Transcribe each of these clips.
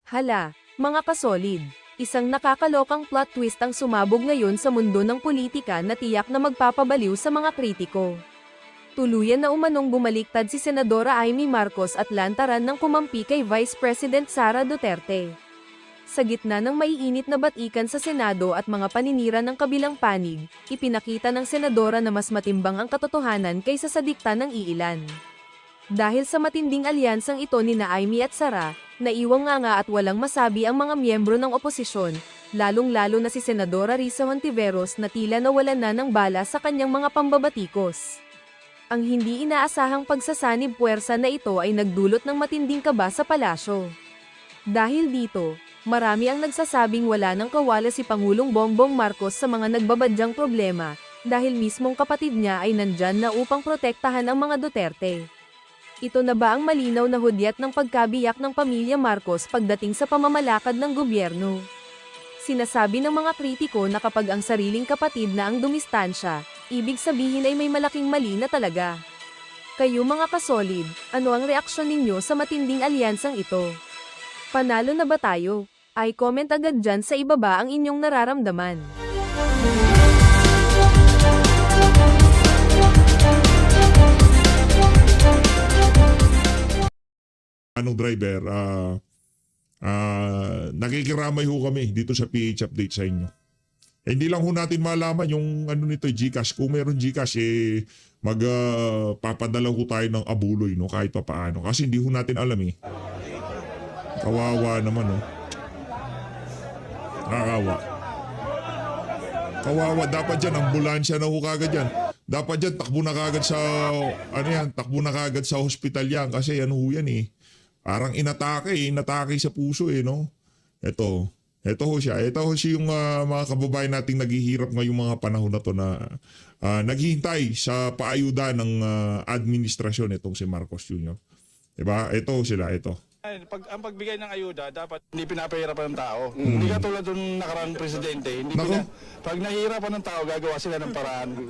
Hala, mga kasolid, isang nakakalokang plot twist ang sumabog ngayon sa mundo ng politika na tiyak na magpapabaliw sa mga kritiko. Tuluyan na umanong bumaliktad si Senadora Amy Marcos at lantaran ng kumampi kay Vice President Sara Duterte. Sa gitna ng maiinit na batikan sa Senado at mga paninira ng kabilang panig, ipinakita ng senadora na mas matimbang ang katotohanan kaysa sa dikta ng iilan. Dahil sa matinding alyansang ito nina Amy at Sara, naiwang nga at walang masabi ang mga miyembro ng oposisyon, lalong-lalo na si Senadora Risa Hontiveros na tila nawalan na ng bala sa kanyang mga pambabatikos. Ang hindi inaasahang pagsasanib puwersa na ito ay nagdulot ng matinding kaba sa palasyo. Dahil dito, marami ang nagsasabing wala ng kawala si Pangulong Bongbong Marcos sa mga nagbabadyang problema, dahil mismong kapatid niya ay nandyan na upang protektahan ang mga Duterte. Ito na ba ang malinaw na hudyat ng pagkabiyak ng pamilya Marcos pagdating sa pamamalakad ng gobyerno? Sinasabi ng mga kritiko na kapag ang sariling kapatid na ang dumistansya, ibig sabihin ay may malaking mali na talaga. Kayo mga kasolid, ano ang reaksyon ninyo sa matinding alyansang ito? Panalo na ba tayo? Ay comment agad dyan sa ibaba ang inyong nararamdaman. Driver, nakikiramay ho kami dito sa PH Update sa inyo. Hindi lang ho natin malaman yung nito, GCash. Kung meron GCash, magpapadala ho tayo ng abuloy, no, kahit pa paano. Kasi hindi ho natin alam eh. Kawawa naman, no. Nakakawa. Kawawa, dapat dyan, ambulansya na ho kagad yan. Dapat dyan, takbo na kagad sa, takbo na kagad sa hospital yan. Kasi ho yan eh. Parang inatake sa puso eh, no? Ito ho siya. Ito ho siya yung mga kababayan nating naghihirap ngayong mga panahon na to na naghihintay sa paayuda ng administrasyon itong si Marcos Jr. Diba? Ito sila, ito. Ang pagbigay ng ayuda, dapat hindi pinapahirapan ng tao. Hindi katulad ng nakaraang presidente. Pag nahihirapan ng tao, gagawa sila ng paraan.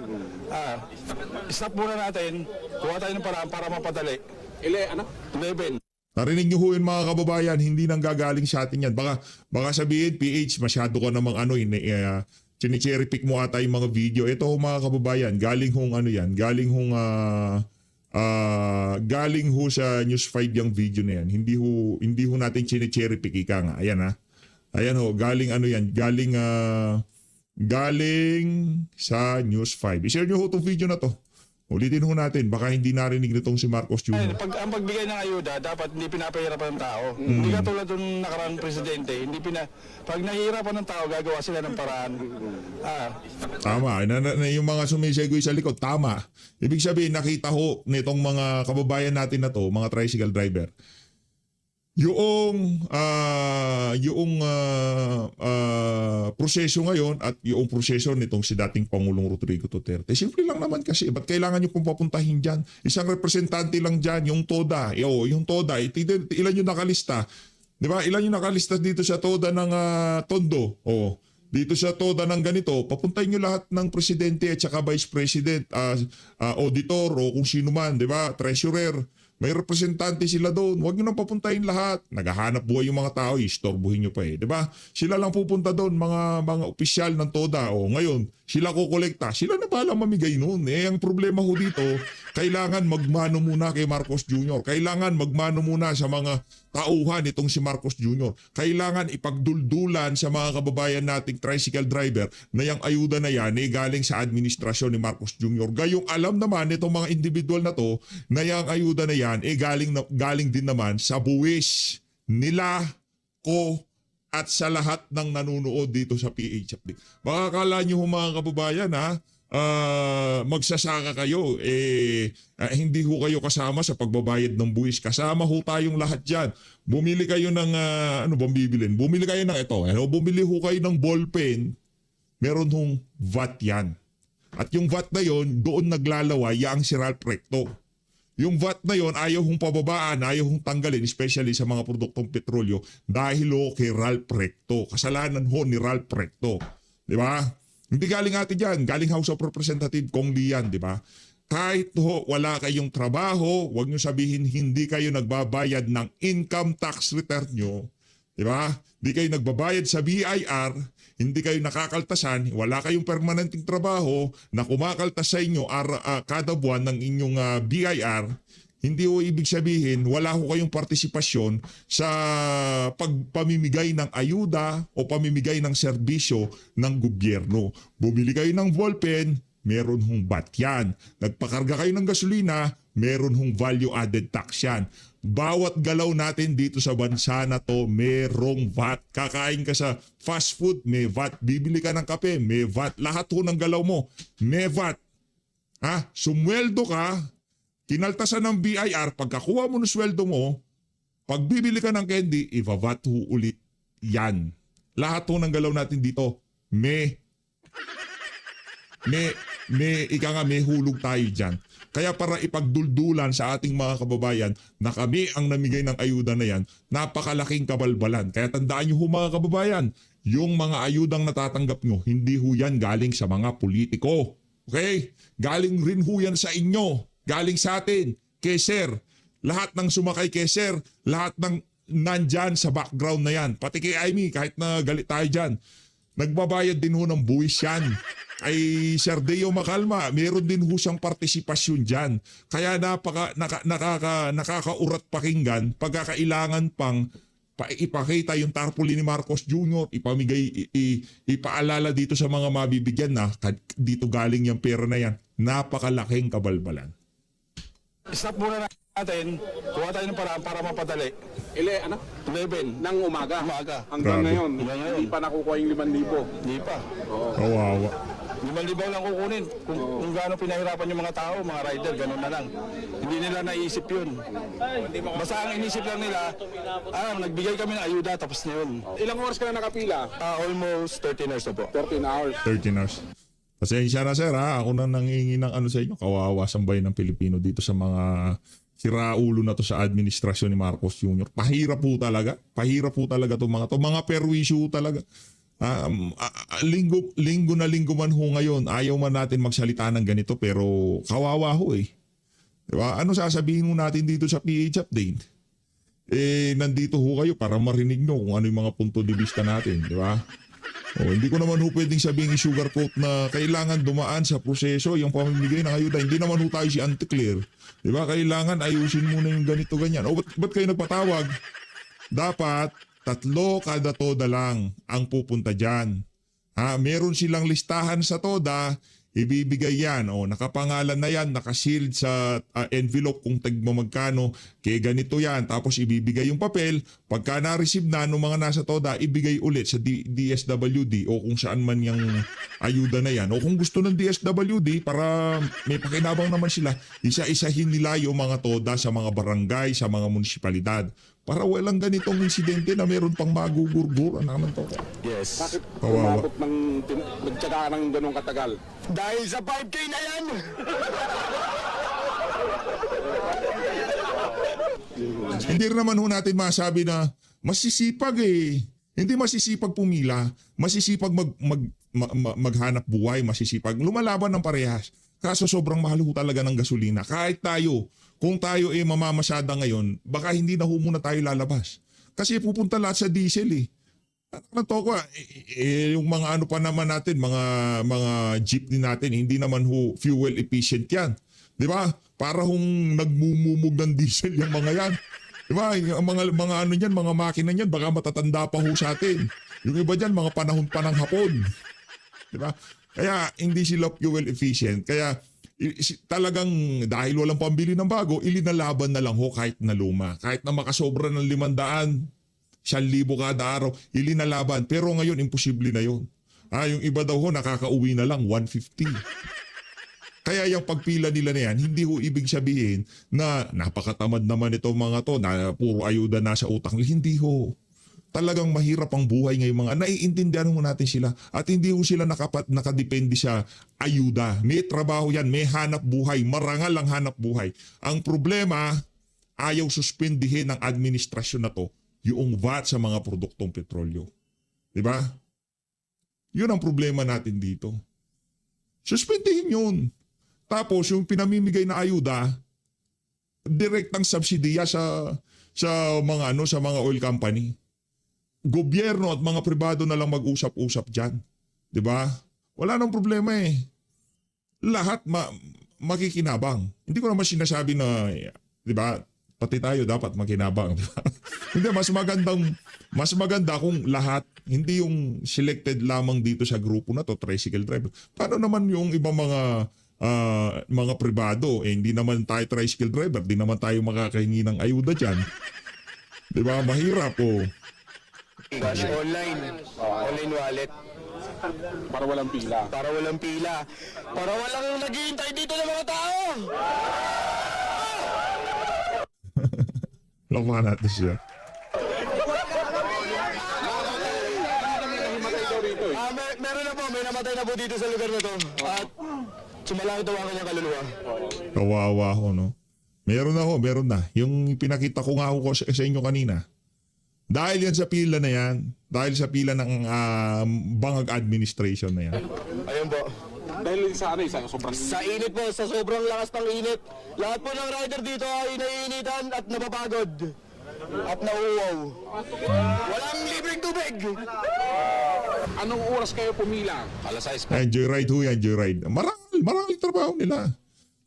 Stop muna natin. Kuha tayo ng paraan para mapadali. 11. Narinig niyo ho yun mga kababayan, hindi nang gagaling sa atin yan. Baka sabihin, PH, masyado ka namang chine-cherry pick mo ata yung mga video. Ito ho mga kababayan, galing hong galing ho sa News 5 yung video na yan. Hindi ho natin chine-cherry pick, ika nga. Ayan ha. Ayan ho, galing galing sa News 5. I-share niyo ho itong video na to. Ulitin ho natin, baka hindi narinig nitong si Marcos Jr. Ang pagbigay ng ayuda, dapat hindi pinapahirapan ng tao. Hindi katulad ng nakaraang presidente. Pag nahihirapan ng tao, gagawa sila ng paraan. Tama. Yung mga sumisegoy sa likod, tama. Ibig sabihin, nakita ho nitong mga kababayan natin na to, mga tricycle driver, yung proseso ngayon at yung proseso nitong si dating Pangulong Rodrigo Duterte. Simple lang naman kasi. Ba't kailangan nyo pong papuntahin dyan? Isang representante lang dyan, yung TODA. Yung TODA, ilan yung nakalista? Diba? Ilan yung nakalista dito sa TODA ng Tondo? Dito sa TODA ng ganito, papuntahin nyo lahat ng presidente at saka vice president, auditor o kung sino man, diba? Treasurer. May representante sila doon. Huwag nyo nang papuntahin lahat. Naghahanap buhay yung mga tao, istorbohin nyo pa eh. Diba? Sila lang pupunta doon, mga opisyal ng TODA. Ngayon, sila kukolekta. Sila na bahala mamigay noon. Ang problema ho dito, kailangan magmano muna kay Marcos Jr. Kailangan magmano muna sa mga tauhan itong si Marcos Jr. Kailangan ipagduldulan sa mga kababayan nating tricycle driver na yung ayuda na yan galing sa administrasyon ni Marcos Jr. Gayong alam naman itong mga individual na to na yung ayuda na yan galing din naman sa buwis nila, ko, at sa lahat ng nanunood dito sa PH Update. Baka akala nyo mga kababayan magsasaka kayo, hindi ho kayo kasama sa pagbabayad ng buwis. Kasama ho tayong lahat dyan. Bumili kayo ng, ano bang bibilin? Bumili kayo ng ito. Bumili ho kayo ng ballpen, meron hong VAT yan. At yung VAT na yon, doon naglalaway yang si Ralph Recto. Yung VAT na yon, ayaw hong pababaan, ayaw hong tanggalin, especially sa mga produktong petrolyo, dahil kay Ralph Recto. Kasalanan ho ni Ralph Recto. Di ba? Hindi galing atin yan. Galing House of Representative Kong Lian, di ba? Kahit wala kayong trabaho, huwag nyo sabihin hindi kayo nagbabayad ng income tax return nyo. Di ba? Di kayo nagbabayad sa BIR, hindi kayo nakakaltasan, wala kayong permanenteng trabaho na kumakaltas sa inyo kada buwan ng inyong BIR, hindi ho ibig sabihin wala ho kayong partisipasyon sa pagpamimigay ng ayuda o pamimigay ng serbisyo ng gobyerno. Bumili kayo ng ballpen, meron hong VAT yan. Nagpakarga kayo ng gasolina, meron hong value added tax yan. Bawat galaw natin dito sa bansa na to, merong VAT. Kakain ka sa fast food, may VAT. Bibili ka ng kape, may VAT. Lahat ho ng galaw mo, may VAT. Sumweldo ka, kinaltasan ng BIR, pagkakuha mo ng sweldo mo, pag bibili ka ng candy, iva-VAT ho ulit yan. Lahat ho ng galaw natin dito, may hulog tayo dyan. Kaya para ipagduldulan sa ating mga kababayan na kami ang namigay ng ayuda na yan, napakalaking kabalbalan. Kaya tandaan nyo ho mga kababayan, yung mga ayudang natatanggap nyo, hindi ho yan galing sa mga politiko. Okay? Galing rin ho yan sa inyo. Galing sa atin. Kay Sir. Lahat ng sumakay kay Sir, lahat ng nandyan sa background na yan. Pati kay Amy, kahit na galit tayo dyan. Nagbabayad din ho ng buwis yan. Ay Sir Deo Makalma, meron din ho siyang partisipasyon dyan. Kaya nakakaurat pakinggan pagkakailangan pang ipakita yung tarpaulin ni Marcos Jr., ipaalala dito sa mga mabibigyan na dito galing yung pera na yan. Napakalaking kabalbalan. Stop muna natin, kuha tayo ng paraan para mapadali. 11 ng umaga. Grabe. Hanggang ngayon, Hanggang ngayon. hindi pa nakukuha yung 5,000. Hindi pa. Kawawa. 5,000 lang kukunin. Kung gaano pinahirapan yung mga tao, mga rider, ganun na lang. Hindi nila naisip yun. Basta ang inisip lang nila, nagbigay kami ng ayuda, tapos na yun. Ilang oras ka na nakapila? Almost 13 hours na po. 13 hours. 13 hours. Pasensya na sir ako na nangingi ng sa inyo, kawawa sambayan ng Pilipino dito sa mga siraulo na to sa administrasyon ni Marcos Jr. Pahirap po talaga itong mga to. Mga perwisyo talaga. Linggo na linggo man ho ngayon, ayaw man natin magsalita ng ganito pero kawawa ho eh. Diba? Ano sasabihin mo natin dito sa PH Update? Nandito ho kayo para marinig nyo kung ano yung mga punto de vista natin. Diba? Hindi ko naman ho pwedeng sabihin sugarcoat na kailangan dumaan sa proseso yung pamimigay ng ayuda. Hindi naman ho tayo si Anticlear. Diba? Kailangan ayusin muna yung ganito ganyan. Ba't kayo nagpatawag? Dapat 3 kada toda lang ang pupunta dyan. Meron silang listahan sa toda, ibibigay yan. Nakapangalan na yan, nakasealed sa envelope kung magkano, kaya ganito yan. Tapos ibibigay yung papel, pagka na-receive na ng mga nasa toda, ibigay ulit sa DSWD o kung saan man yung ayuda na yan. O kung gusto ng DSWD, para may pakinabang naman sila, isa-isahin nila yung mga toda sa mga barangay, sa mga munisipalidad. Para walang ganitong insidente na meron pang magugurgur. Ano naman to? Yes. Bakit Kawawa. umabot ng nagtsaga ng ganong katagal? Dahil sa 5K na yan! Hindi rin naman ho natin masabi na masisipag eh. Hindi masisipag pumila, masisipag maghanap buhay, masisipag lumalaban ng parehas. Kaso sobrang mahal ho talaga ng gasolina. Kahit tayo, kung tayo mamamasada ngayon, baka hindi na ho muna tayo lalabas. Kasi pupunta lahat sa diesel eh. Yung mga ano pa naman natin, mga jeepney natin, hindi naman ho fuel efficient yan. Di ba? Para hong nagmumumog ng diesel yung mga yan. Di ba? Yung mga ano yan, mga makina yan, baka matatanda pa ho sa atin. Yung iba dyan, mga panahon pa ng hapon. Di ba? Kaya hindi sila fuel efficient. Kaya talagang dahil walang pambili ng bago, ilinalaban na lang ho kahit na luma. Kahit na makasobra ng 500, 1,000 kada araw, ilinalaban. Pero ngayon, imposible na yun. Yung iba daw ho, nakakauwi na lang 150. Kaya yung pagpila nila na yan, hindi ho ibig sabihin na napakatamad naman itong mga to, na puro ayuda na sa utang. Hindi ho. Talagang mahirap ang buhay ngayong mga, naiintindihan mo natin sila at hindi ho sila nakadepende sa ayuda. May trabaho yan, may hanap buhay, marangal ang hanap buhay. Ang problema, ayaw suspendihin ng administrasyon na to yung VAT sa mga produktong petrolyo. Diba? Yun ang problema natin dito. Suspendihin yun. Tapos yung pinamimigay na ayuda, direktang subsidiya sa mga oil company. gobyerno at mga pribado na lang mag-usap-usap dyan. Di ba? Wala nang problema eh. Lahat makikinabang. Hindi ko naman sinasabi na, di ba, pati tayo dapat makinabang. Di ba? Hindi, mas maganda kung lahat, hindi yung selected lamang dito sa grupo na to, tricycle driver. Paano naman yung ibang mga pribado? Eh, hindi naman tayo tricycle driver, hindi naman tayo makakahingi ng ayuda dyan. Di ba? Mahirap oh. Cash online wallet. Para walang pila. Para walang pila. Para walang naghihintay dito ng mga tao. Lakmakan natin siya. Meron na po, may namatay na po dito sa lugar na to. At sumalangit daw ang kanyang kaluluwa. Kawawa ho, no? Meron na. Yung pinakita ko nga ako sa inyo kanina. Dahil yan sa pila na yan, dahil sa pila ng bangag administration na yan. Ayun po. Dahil sa ano, sobrang... Sa init po, sa sobrang lakas ng init. Lahat po ng rider dito ay naiinitan at napapagod. At nauuwaw. Walang libreng tubig. Anong oras kayo pumila? Alas 6 po. Ay, joyride ho yan, joyride. Marangal trabaho nila.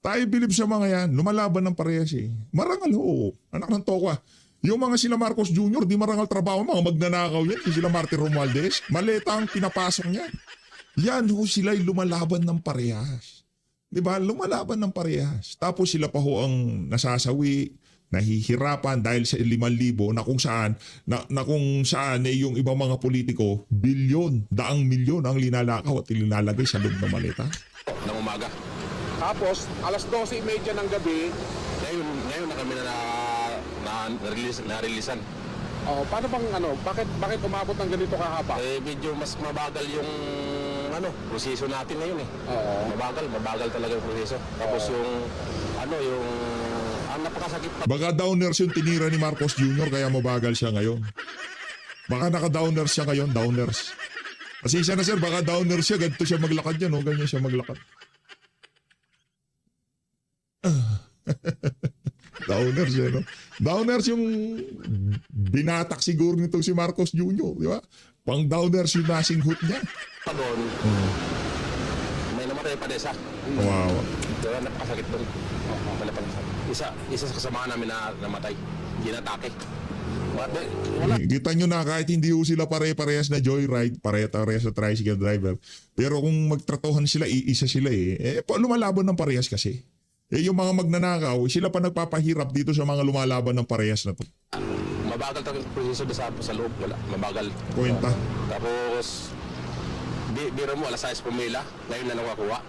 Tayo bilib sa mga yan, lumalaban ng parehas eh. Marangal ho, anak ng tokwa. Yung mga sila Marcos Jr., di marangal trabaho, mga magnanakaw yan. Yung sila Martin Romualdez, maleta ang pinapasok niyan. Yan ho sila'y lumalaban ng parehas. Di ba? Lumalaban ng parehas. Tapos sila pa ho ang nasasawi, nahihirapan dahil sa 5,000 na kung saan eh, yung ibang mga politiko, bilyon, daang milyon ang linalakaw at linalagay sa loob ng maleta. Ng umaga. Tapos, alas 12:30 ng gabi, Ngayon na kami na-releasean. paano bang bakit umabot ng ganito kahaba? Medyo mas mabagal yung proseso natin ngayon eh. Oo. Mabagal talaga yung proseso. Tapos ang napakasakit pa. Baka downers yung tinira ni Marcos Jr. kaya mabagal siya ngayon. Baka naka-downers siya ngayon, downers. Kasi siya na sir, baka downers siya, ganito siya maglakad yan, oh, ganyan siya maglakad. Downers yan, no? Downers yung binatak siguro nitong si Marcos Jr., di ba? Pang downers yung nasinghut niya. Pa doon, may namatay pa desa. Wow. Diba, napakasakit doon. Isa sa kasama namin na namatay. Ginatake. Wala. Kita nyo na kahit hindi ho sila pare-parehas na joyride, pare-parehas na tricycle driver. Pero kung magtratohan sila, iisa sila eh. Lumalaban ng parehas kasi. Yung mga magnanakaw, sila pa nagpapahirap dito sa mga lumalaban ng parehas na to. Mabagal talaga yung proseso sa loob. Wala. Mabagal. Kwenta. Tapos, biro mo, alas 6 pumila. Ngayon na nakakuha.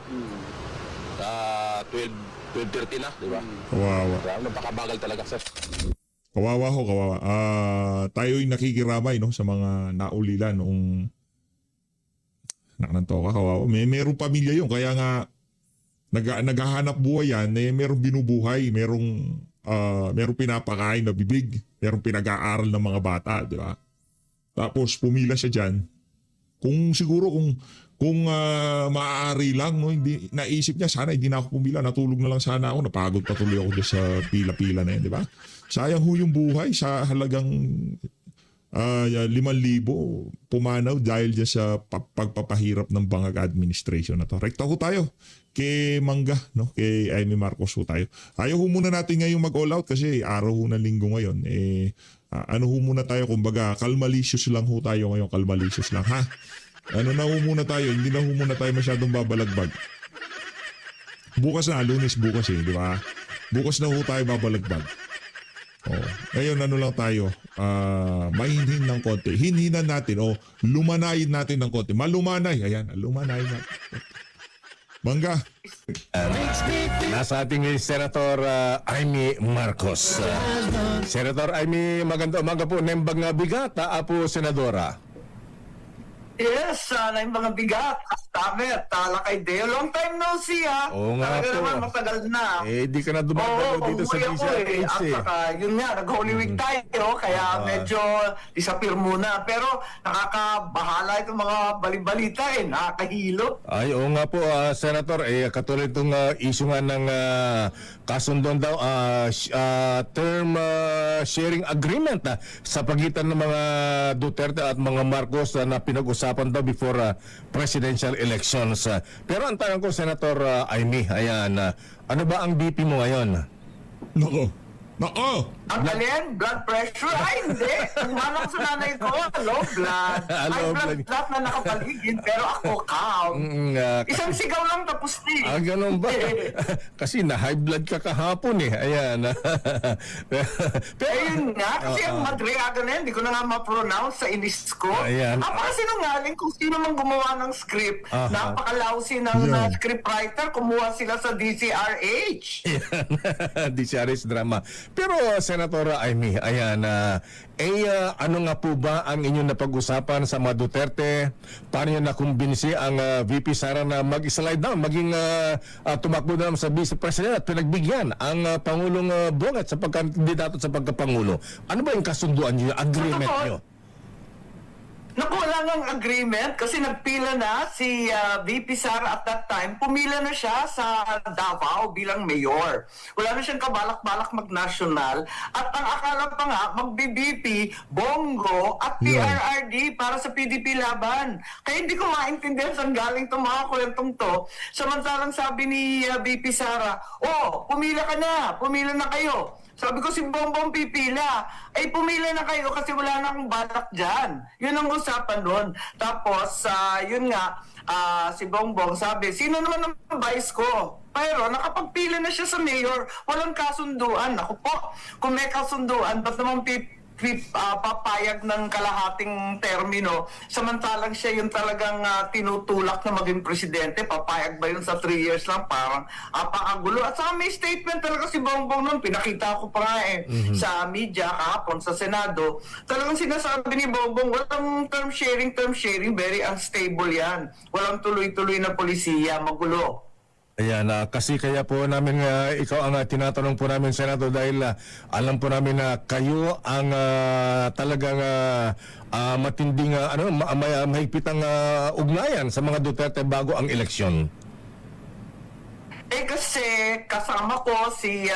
12:30 na, di ba? Kawawa. Napakabagal talaga, sir. Kawawa ho, kawawa. Tayo'y nakikiramay no, sa mga naulilan noong naknanto ka, kawawa. Merong pamilya yun, kaya nga naghahanap buhay yan, merong binubuhay, merong pinapakain na bibig, merong pinag-aaral ng mga bata, di ba? Tapos pumila siya dyan. Kung maaari lang, no, hindi naisip niya sana hindi na ako pumila, natulog na lang sana ako, napagod patuloy ako dyan sa pila-pila na yan, di ba? Sayang ho yung buhay sa halagang 5,000 pumanaw dahil dyan sa pagpapahirap ng bangag administration na to. Rekta ho tayo kay Mangga, no? Kay Amy Marcos ho tayo. Ayaw ho muna natin ngayong mag-all out kasi araw ho ng linggo ngayon. Ano ho muna tayo, kumbaga kalmalicious lang ho tayo ngayon, kalmalicious lang ha. Ano na ho muna tayo, hindi na ho muna tayo masyadong babalagbag. Bukas na, Lunes bukas eh, di ba? Bukas na ho tayo babalagbag. Oh, ngayon ano lang tayo, mahinhin ng konti. Hinhinan natin o lumanayin natin ng konti. Malumanay, ayan, lumanayin natin. Mangga. Nasa ating Senator Amy Marcos. Senator Amy, maganda umaga po. Nembang bigat, po, Senadora. Yes, na yung mga bigat. Damit, Talakay Deo. Long time no see, ha? Oo nga Talaga po. naman, matagal na. Di ka na dumadalo dito sa umuwi ako DCRH At eh. saka, yun nga, nag-Holy Week tayo, kaya medyo disappear muna. Pero nakakabahala itong mga balibalita nakakahilo. Ay, oo nga po, Senator. Katulad itong issue nga ng kasundon daw, term sharing agreement sa pagitan ng mga Duterte at mga Marcos na pinag-usapan daw before presidential elections. Pero ang tanong ko, Senator Amy, ayan, ano ba ang BP mo ngayon? Nako! Ang alin? Blood pressure? Ay, hindi. Umano ko sa nanay ko, low blood. Low High blood blood. na nakapaligid, pero ako calm. Isang sigaw lang tapos na. Ganun ba? Kasi na high blood ka kahapon eh. Ayan. Ayun nga, kasi ang Madriaga na yun, hindi ko na nga ma-pronounce sa inis ko. Ayan. Sinungaling kung sino man gumawa ng script. Aha. Napakalawsi ng Yeah. scriptwriter, kumuha sila sa DCRH. DCRH drama. Pero Senator Amy, ayan, ano nga po ba ang inyong napag-usapan sa mga Duterte? Paano nyo nakumbinsi ang VP Sara na mag-slide down, maging tumakbo na sa Vice President at pinagbigyan ang Pangulong Bongat sa pagkandidato sa pagkapangulo? Ano ba yung kasunduan nyo, agreement nyo? Nakuha ang agreement kasi nagpila na si VP Sara at that time. Pumila na siya sa Davao bilang mayor. Wala na siyang kabalak-balak mag-national. At ang akala pa nga, mag-BBP, Bongo at PRRD para sa PDP laban. Kaya hindi ko maintindihan saan galing itong mga kwentong to. Samantalang sabi ni VP Sara, pumila ka na, pumila na kayo. Sabi ko, si Bongbong pipila. Ay, pumila na kayo kasi wala na akong balak dyan. Yun ang usapan nun. Tapos, yun nga, si Bongbong sabi, sino naman ang vice ko? Pero nakapagpila na siya sa mayor, walang kasunduan. Ako po, kung may kasunduan, ba't naman papayag ng kalahating termino, samantalang siya yung talagang tinutulak na maging presidente, papayag ba yun sa 3 years lang? Parang apakagulo. At saka may statement talaga si Bongbong nun, pinakita ko pa nga sa media kahapon, sa Senado. Talagang sinasabi ni Bongbong, walang term sharing, very unstable yan. Walang tuloy-tuloy na polisiya, magulo. Ayan, kasi kaya po namin ikaw ang tinatanong po namin, Senator, dahil alam po namin na kayo ang talagang matinding mahigpitang ugnayan sa mga Duterte bago ang eleksyon. Kasi kasama ko si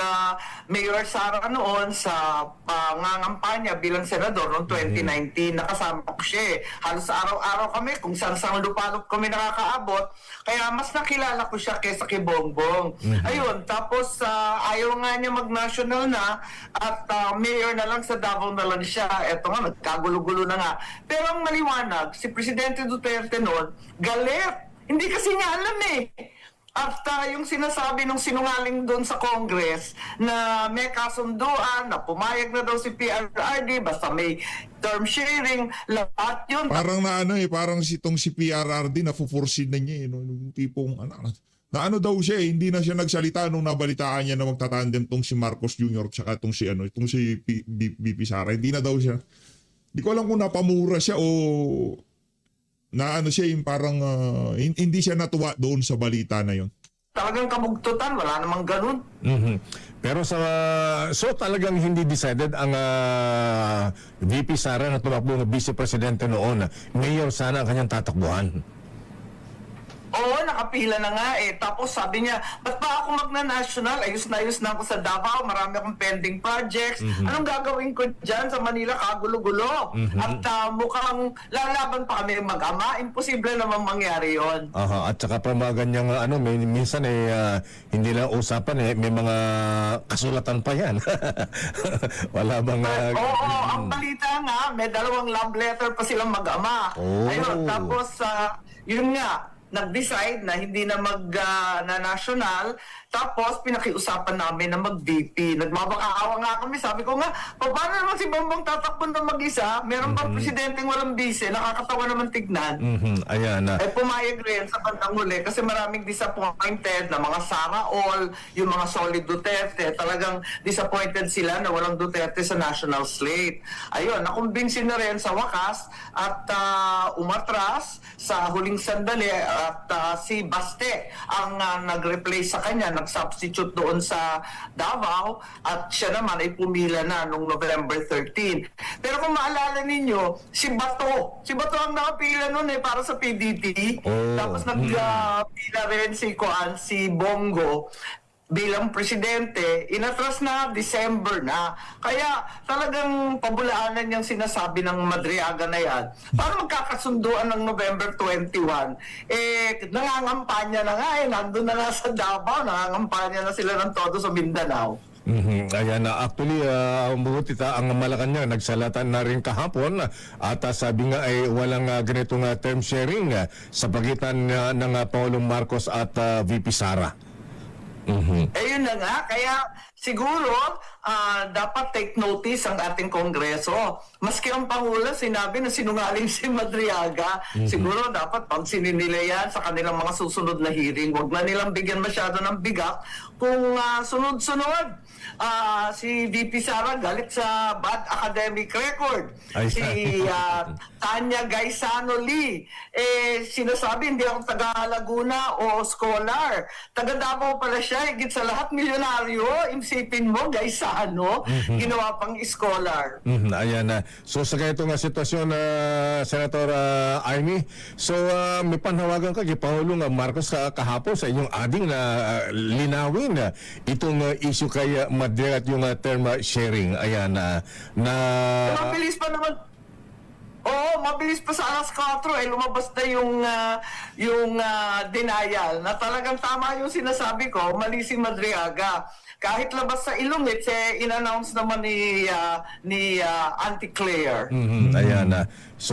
Mayor Sara noon sa pangangampanya bilang senador noong 2019. Nakasama ko siya. Halos araw-araw kami kung saan lupalop kami nakakaabot. Kaya mas nakilala ko siya kaysa kay Bongbong. Ayun, tapos ayaw nga niya mag-national na at mayor na lang sa Davao na lang siya. Eto nga, nagkagulo-gulo na nga. Pero ang maliwanag, si Presidente Duterte noon, galit. Hindi kasi niya alam At yung sinasabi ng sinungaling doon sa Congress na may kasunduan, na pumayag na daw si PRRD, basta may term sharing, lahat yun. Parang parang si PRRD na-forced na niya yung tipong na daw siya hindi na siya nagsalita nung nabalitaan niya na magtatandem tong si Marcos Jr. tsaka itong si VP Sara. Hindi na daw siya. Hindi ko alam kung napamura siya o na siya yung parang hindi siya natuwa doon sa balita na yon. Talagang kabugtutan, wala namang ganun. Pero so talagang hindi decided ang VP Sara na tumakbo ng Vice Presidente noon. Mayor sana ang kanyang tatakbuhan. Oo, nakapila na nga Tapos sabi niya, ba't pa ako magna-national? Ayos na ako sa Davao, marami akong pending projects. Anong gagawin ko dyan sa Manila? Kagulo-gulo. At mukhang lalaban pa kami mag-ama. Imposible naman mangyari yon. At saka pa mga ganyang minsan hindi na usapan may mga kasulatan pa yan. Wala bang... Oo, ang balita nga, may 2 love letter pa silang mag-ama. Oh. Ayun, tapos yun nga, nag-decide na hindi na na national, tapos pinakiusapan namin na mag-VP. Nagmabakaawa nga kami. Sabi ko nga, paano naman si Bongbong tatakbo na mag-isa? Meron pang presidenteng walang bise. Nakakatawa naman tignan. Ayan. Eh pumayag rin sa bandang huli kasi maraming disappointed na mga Sara All, yung mga solid Duterte. Talagang disappointed sila na walang Duterte sa national slate. Ayun, nakumbinsin na rin sa wakas at umatras sa huling sandali at si Baste ang nag-replace sa kanya, nag-substitute doon sa Davao at siya naman ay pumila na noong November 13. Pero kung maalala ninyo, si Bato ang nakapila noon para sa PDT. Tapos nagpila rin si Bongo bilang presidente, inatras na, December na. Kaya talagang pabulaanan yung sinasabi ng Madriaga na yan. Para magkakasunduan ng November 21, nangangampanya na nga nandun na nga sa Davao, nangangampanya na sila ng todo sa Mindanao. Ayan na, actually, Mutita, ang Malacanang nagsalatan na rin kahapon at sabi nga ay walang ganitong term sharing sa pagitan ng Pangulong Marcos at VP Sara. Yun na nga, kaya siguro dapat take notice ang ating Kongreso. Maski ang Pangulo sinabi na sinungaling si Madriaga, siguro dapat pansinin nila yan sa kanilang mga susunod na hearing. Huwag na nilang bigyan masyado ng bigat kung sunod-sunod. Si VP Sara galit sa bad academic record. Si Tanya Gaisano Lee, sinasabi hindi ako taga Laguna o scholar. Taga Davao pala siya, higit sa lahat milyonaryo. Isipin mo, Gaisano, ginawa pang scholar. Ayan na. So sa ganitong sitwasyon, Senator Amy, so may panhawagan ka kay Pangulong Marcos kahapon sa inyong ading na linawin itong issue kay Madriaga at yung term sharing. Ayan na. Mabilis pa naman. Oo, mabilis pa sa alas 4 lumabas na yung denial na talagang tama yung sinasabi ko, mali si Madriaga. Kahit labas sa Ilongit, in-announce naman ni Auntie Claire. Ayan na. So,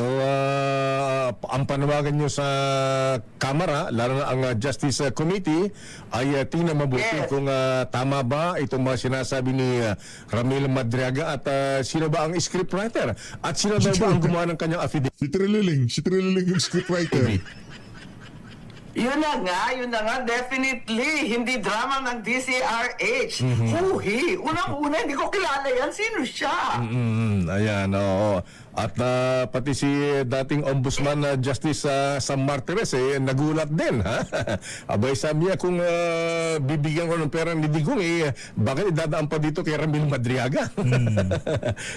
ang panawagan nyo sa Kamara, lalo na ang Justice Committee, ay tingnan mabuti kung tama ba itong mga sinasabi ni Ramil Madriaga at sino ba ang scriptwriter? At sino ba ang gumawa ng kanyang affidavit? Si Trililing yung scriptwriter. Yun na nga, definitely, hindi drama ng DCRH. Huhi, unang-una, hindi ko kilala yan. Sino siya? Ayan, oo. At pati si dating Ombudsman Justice Sam Martires nagulat din, ha? Abay, sabi niya kung bibigyan ko ng pera ni Digong, bakit idadaan pa dito kay Ramil Madriaga?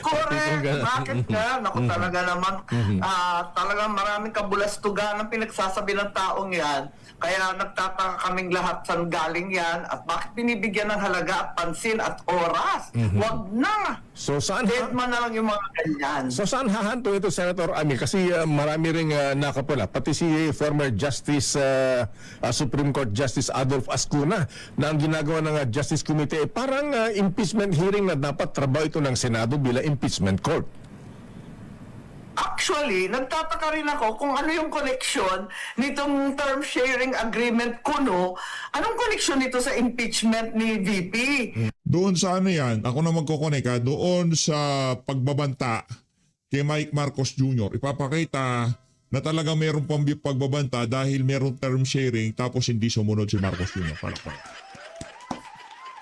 Correct! Bakit nga? Naku, talaga naman, talagang maraming kabulastugan ang pinagsasabi ng taong yan. Kaya nagtataka kaming lahat saan galing yan at bakit binibigyan ng halaga at pansin at oras. Wag na! So saan man na lang yung mga ganyan. So saan hahanto ito, Senator Ami? Kasi marami ring nakapula. Pati si former Justice, Supreme Court Justice Adolf Ascuna na ang ginagawa ng Justice Committee parang impeachment hearing na dapat trabaho ito ng Senado bilang impeachment court. Actually, nagtataka rin ako kung ano yung connection nitong term sharing agreement kuno. Anong connection nito sa impeachment ni VP? Doon sa ano yan, ako na magkokonek doon sa pagbabanta kay Mike Marcos Jr. Ipapakita na talaga meron pang pagbabanta dahil meron term sharing tapos hindi sumunod si Marcos Jr. Palakpak.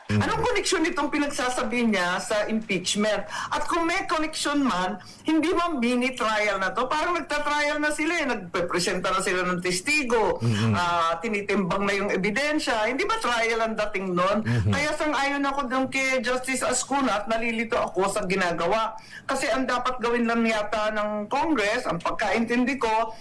Anong connection nitong pinagsasabi niya sa impeachment? At kung may connection man, hindi ba mini-trial na to? Parang nagta-trial na sila, nagpe-presenta na sila ng testigo, tinitimbang na yung ebidensya. Hindi ba trial ang dating nun? Kaya sang-ayon ako doon kay Justice Ascuna at nalilito ako sa ginagawa. Kasi ang dapat gawin lang yata ng Congress, ang pagkaintindi ko,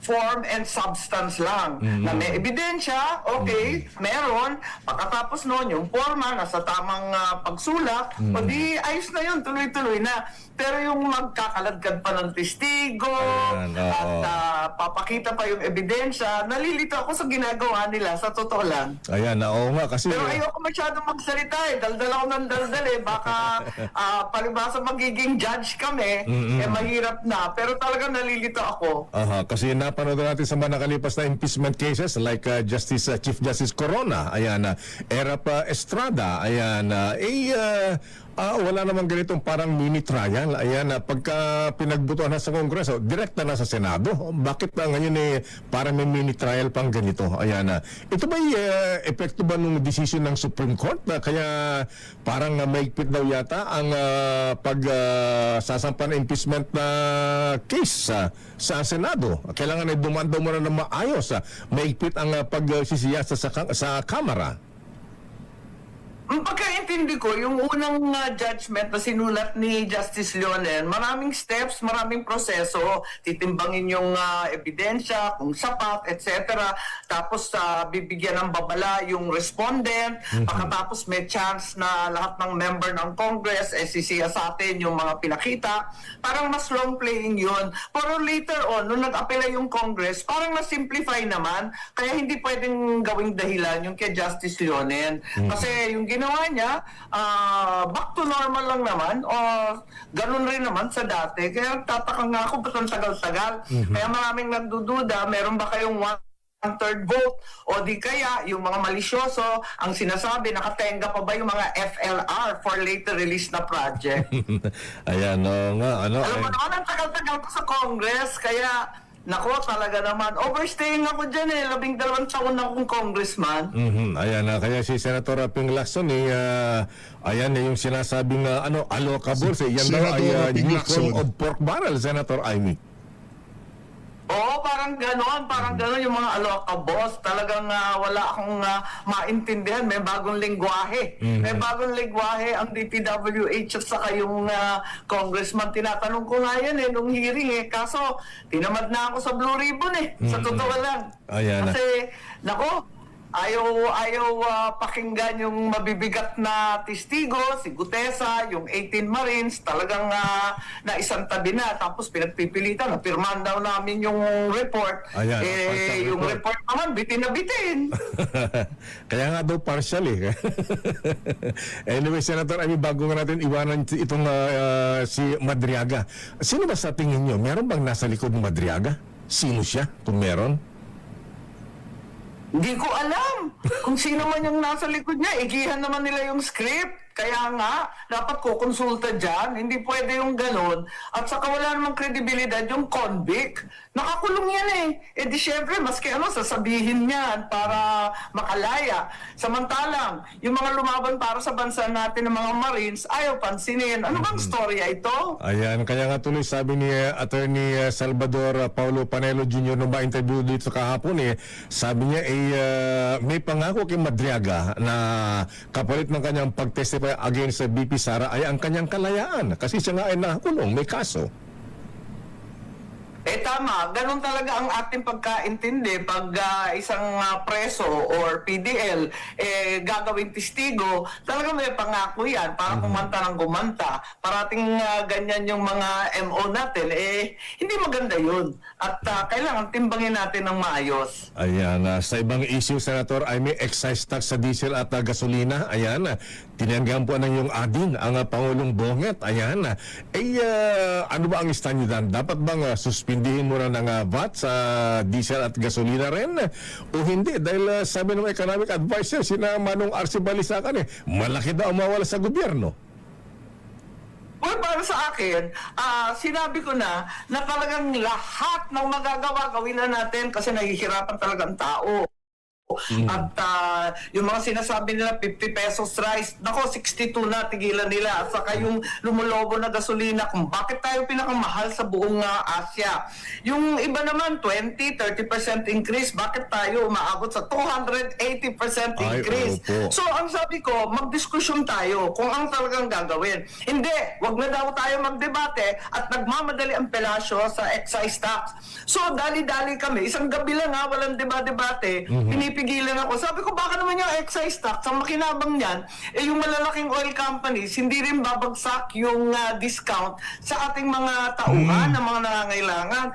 form and substance lang. Na may ebidensya, okay, meron. Pagkatapos noon, yung forma, nasa tamang pagsulat, o di ayos na yun, tuloy-tuloy na. Pero yung magkakaladkad pa ng testigo, at papakita pa yung ebidensya, nalilito ako sa ginagawa nila, sa totoo lang. Ayan, oo nga, kasi... Pero ayoko masyadong magsalita daldal ako ng daldal baka palibasa magiging judge kami, mahirap na. Pero talaga nalilito ako. Kasi napanood natin sa mga nakalipas na impeachment cases like Chief Justice Corona, ayan, Erap Estrada, ayan, wala namang ganitong parang mini trial. Ayan, pagka pinagbutuan na sa Kongreso, direkta na sa Senado. Bakit ngayon parang may mini trial pang ganito? Ayan, ito ba epekto ba nung decision ng Supreme Court na kaya parang maigpit daw yata ang pagsasampa ng impeachment na case sa Senado? Kailangan ay dumaan daw muna ng maayos. Maigpit ang pagsisiyasa sa Kamara. Ang pagkaintindi ko, yung unang judgment na sinulat ni Justice Leonen, maraming steps, maraming proseso, titimbangin yung ebidensya, kung sapat, etc. Tapos bibigyan ng babala yung respondent, pagkatapos may chance na lahat ng member ng Congress sisiya sa atin yung mga pinakita. Parang mas long playing yun. Pero later on, nung nag-apela yung Congress, parang na-simplify naman, kaya hindi pwedeng gawing dahilan yung kay Justice Leonen. Kasi yung ginawa niya, back to normal lang naman, o ganun rin naman sa dati. Kaya tataka nga ako ba't ang tagal-tagal. Kaya maraming nagdududa, meron ba kayong one-third vote o di kaya yung mga malisyoso ang sinasabi, nakatenga pa ba yung mga FLR for later release na project? Ayan, nga, ano. Alam mo naman, ang tagal-tagal ko sa Congress, kaya nako, talaga naman. Overstaying ako dyan 12 taon na akong congressman. Ayan, kaya si Senator Ping Lacson, ayan, yung sinasabing allocable. Yan daw Senator ay Ping new Lacson. form of pork barrel, Senator Amy. Oo, parang ganon yung mga allocable. Talagang wala akong maintindihan. May bagong lengguwahe. May bagong lengguwahe ang DPWH at saka yung congressman. Tinatanong ko nga yan nung hearing Kaso, tinamad na ako sa Blue Ribbon Sa totoo lang. Ayan. Kasi, nako, ayaw pakinggan yung mabibigat na testigo, si Gutesa, yung 18 Marines, talagang naisang tabi na. Tapos pinagpipilitan, pirmahan daw namin yung report. Ayan, Yung report naman, bitin na bitin. Kaya nga daw partial Anyway, Senator Amy, bago nga natin iwanan itong si Madriaga. Sino ba sa tingin nyo? Meron bang nasa likod ng Madriaga? Sino siya, kung meron? Hindi ko alam kung sino man yung nasa likod niya. Igihan naman nila yung script. Kaya nga, dapat kukonsulta dyan. Hindi pwede yung ganun. At saka wala namang kredibilidad yung convict. Nakakulong yan di syempre, maski sasabihin niyan para makalaya. Samantalang, yung mga lumaban para sa bansa natin ng mga Marines, ayaw pansinin. Ano bang storya ito? Ayan, kaya nga tuloy sabi ni Attorney Salvador Paulo Panelo Jr. nung ba-interview dito kahapon sabi niya may pangako kay Madriaga na kapalit ng kanyang pag-testify against sa BP Sara ay ang kanyang kalayaan kasi siya nga ay nakakulong, may kaso. Tama, ganun talaga ang ating pagkaintindi pag isang preso or PDL gagawing testigo, talaga may pangako yan para kumanta ng gumanta. Parating ganyan yung mga MO natin, hindi maganda yun. At kailangan timbangin natin ng maayos. Ayan, sa ibang issue, Senator, ay may excise tax sa diesel at gasolina. Ayan, tinanggahan po ng yung adin ang Pangulong Bonget. Ayan, ano ba ang stand nyo dan? Dapat bang suspindihin mo na ng VAT sa diesel at gasolina rin? O hindi? Dahil sabi ng economic advisor, sina Manong RC Balisacan, malaki daw mawala sa gobyerno. Well, para sa akin, sinabi ko na talagang lahat ng magagawa gawin na natin kasi nahihirapan talaga ang tao. At yung mga sinasabi nila 50 pesos rice, nako 62 na tigilan nila. At saka yung lumulobo na gasolina, kung bakit tayo pinakamahal sa buong Asia. Yung iba naman 20-30% increase, bakit tayo umaabot sa 280% increase? So ang sabi ko, magdiskusyon tayo kung ang talagang gagawin. Hindi, wag na daw tayo magdebate at nagmamadali ang pelasyo sa excise tax. So dali-dali kami, isang gabi lang walang debate, pinipili pinipigilan ako. Sabi ko, baka naman yung excise tax, ang makinabang niyan, yung malalaking oil companies, hindi rin babagsak yung discount sa ating mga tauhan, ng mga nangangailangan.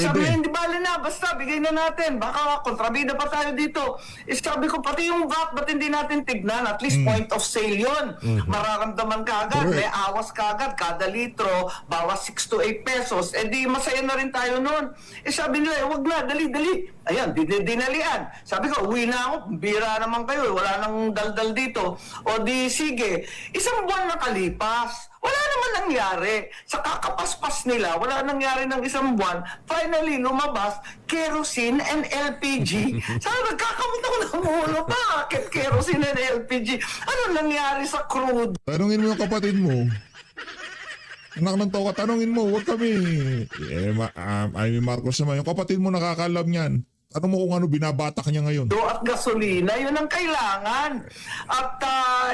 Sabi niya, hindi bali na, basta bigay na natin. Baka kontrabida pa tayo dito. Sabi ko, pati yung VAT, ba't hindi natin tignan? At least point of sale yun. Mararamdaman ka agad, may awas ka agad, kada litro, bawas 6 to 8 pesos. Di masaya na rin tayo noon. Sabi nila, wag na, dali. Ayan, dinalian. Sabi ko, uwi na ako, bira naman kayo, wala nang daldal dito. O di, sige, isang buwan na kalipas, wala naman nangyari. Sa kakapaspas nila, wala nangyari ng isang buwan. Finally, lumabas, kerosene and LPG. Sabi, nagkakamot ako ng ulo, bakit kerosene and LPG? Ano nangyari sa crude? Tanungin mo yung kapatid mo. Anak ng tao ka, tanungin mo. Huwag kami. Amy Marcos naman. Yung kapatid mo nakakalam niyan. Tanong mo kung ano binabatak niya ngayon. At gasolina, yun ang kailangan. At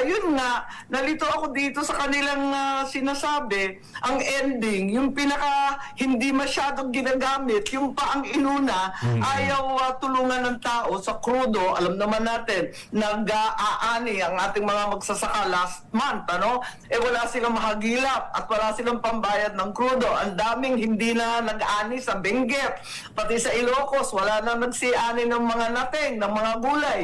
yun nga, nalito ako dito sa kanilang sinasabi, ang ending, yung pinaka hindi masyadong ginagamit, yung pa ang inuna, ayaw tulungan ng tao sa krudo. Alam naman natin, nag-aani ang ating mga magsasaka last month, ano? Wala silang mahagilap at wala silang pambayad ng krudo. Ang daming hindi na nag-ani sa Benguet, pati sa Ilocos, wala na nagsiani ng mga nating, ng mga gulay.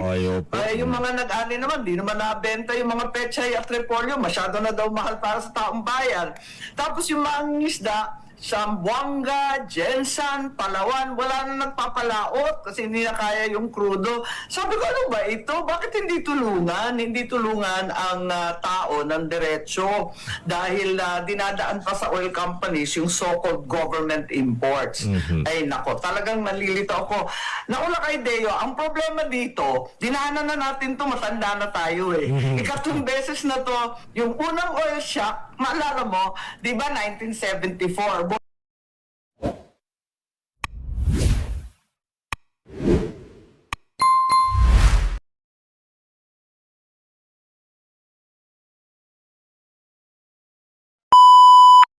Yung mga nag-ani naman, di naman nabenta yung mga pechay at repolyo, masyado na daw mahal para sa taong bayan. Tapos yung mga isda, Zamboanga, Jensan, Palawan, wala na nagpapalaot kasi hindi na kaya yung krudo. Sabi ko, ano ba ito? Bakit hindi tulungan? Hindi tulungan ang tao ng diretsyo dahil dinadaan pa sa oil companies yung so-called government imports. Ay nako, talagang nalilito ako. Naula kay Deo, ang problema dito, dinaanan na natin to, matanda na tayo eh. Ikatlong beses na to, yung unang oil shock, maalala mo, di ba 1974,